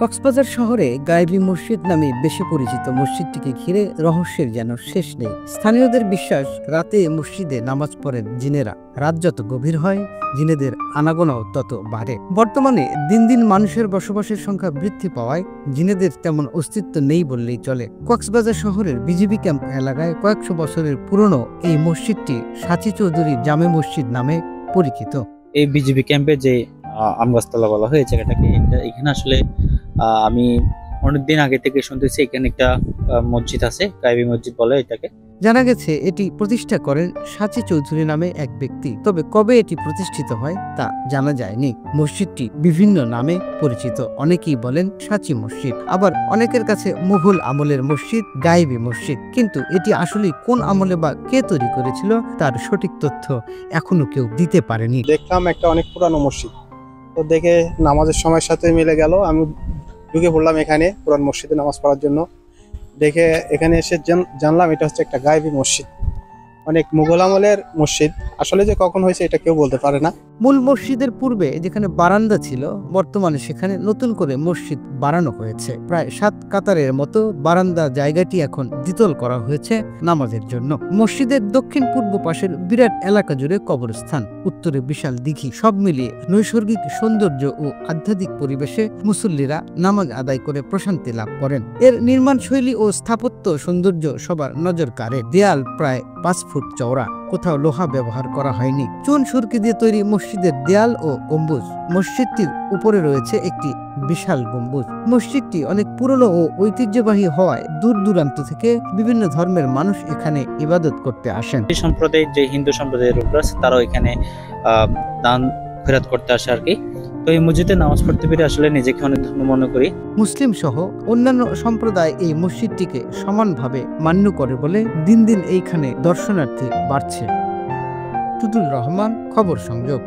কক্সবাজার শহরে গায়েবী মসজিদ নামে বেশি পরিচিত মসজিদটিকে ঘিরে রহস্যের যেন শেষ নেই। স্থানীয়দের বিশ্বাস, রাতে মসজিদে নামাজ পড়েন জিনেরা। রাত যত গভীর হয়, জিনেদের আনাগোনাও তত বাড়ে। বর্তমানে দিন দিন মানুষের বসবাসের সংখ্যা বৃদ্ধি পাওয়ায় জিনেদের তেমন অস্তিত্ব নেই বললেই চলে। কক্সবাজার শহরের বিজিবি ক্যাম্প এলাকায় কয়েকশো বছরের পুরনো এই মসজিদটি সাচি চৌধুরী জামে মসজিদ নামে পরিচিত। এই বিজিবি ক্যাম্পে যে আমগাছতলা বলা হয় এই জায়গাটাকে, এখানে আসলে আমি অনেকদিন আগে থেকে শুনতেছি এখানে একটা মসজিদ আছে, গায়েবী মসজিদ বলে এটাকে। জানা গেছে এটি প্রতিষ্ঠা করেন সাচি চৌধুরী নামে এক ব্যক্তি, তবে কবে এটি প্রতিষ্ঠিত হয় তা জানা যায়নি। মসজিদটি বিভিন্ন নামে পরিচিত, অনেকেই বলেন সাচি মসজিদ, আবার অনেকের কাছে মুঘল আমলের মসজিদ, গায়েবী মসজিদ। কিন্তু এটি আসলে কোন আমলে বা কে তৈরি করেছিল তার সঠিক তথ্য এখনো কেউ দিতে পারেনি। দেখলাম একটা অনেক পুরানো মসজিদ, তো দেখে নামাজের সময়ের সাথে মিলে গেল। আমি ঢুকে পড়লাম এখানে পুরান মসজিদে নামাজ পড়ার জন্য। দেখে এখানে এসে জানলাম এটা হচ্ছে একটা গায়েবী মসজিদ, অনেক মুঘল আমলের মসজিদ। আসলে যে কখন হয়েছে এটা কেউ বলতে পারে না। মূল মসজিদের পূর্বে যেখানে বারান্দা ছিল, বর্তমানে সেখানে নতুন করে মসজিদ বাড়ানো হয়েছে। প্রায় 7 কাতারের মতো বারান্দা জায়গাটি এখন দ্বিতল করা হয়েছে নামাজের জন্য। মসজিদের দক্ষিণ পূর্ব পাশের বিরাট এলাকা জুড়ে কবরস্থান, উত্তরে বিশাল দিঘি। সব মিলিয়ে নৈসর্গিক সৌন্দর্য ও আধ্যাত্মিক পরিবেশে মুসল্লিরা নামাজ আদায় করে প্রশান্তি লাভ করেন। এর নির্মাণ শৈলী ও স্থাপত্য সৌন্দর্য সবার নজর কাড়ে। দেয়াল প্রায় 5 ফুট চওড়া, কোথাও লোহা ব্যবহার করা হয়নি। চুন সুরকি দিয়ে তৈরি মসজিদের দেয়াল ও গম্বুজ। মসজিদটির উপরে রয়েছে একটি বিশাল গম্বুজ। মসজিদটি অনেক পুরনো ও ঐতিহ্যবাহী হওয়ায় দূর দূরান্ত থেকে বিভিন্ন ধর্মের মানুষ এখানে ইবাদত করতে আসেন। এই সম্প্রদায়, যে হিন্দু সম্প্রদায়ের লোকরা আছে, তারাও এখানে দান খয়রাত করতে আসে আর কি। তো এই মসজিদে নামাজ পড়তে পেরে আসলে নিজেকে অনেক ধন্য মনে করি। মুসলিম সহ অন্যান্য সম্প্রদায় এই মসজিদটিকে সমানভাবে মান্য করে বলে দিন দিন এইখানে দর্শনার্থী বাড়ছে। টুটুল রহমান, খবর সংযোগ।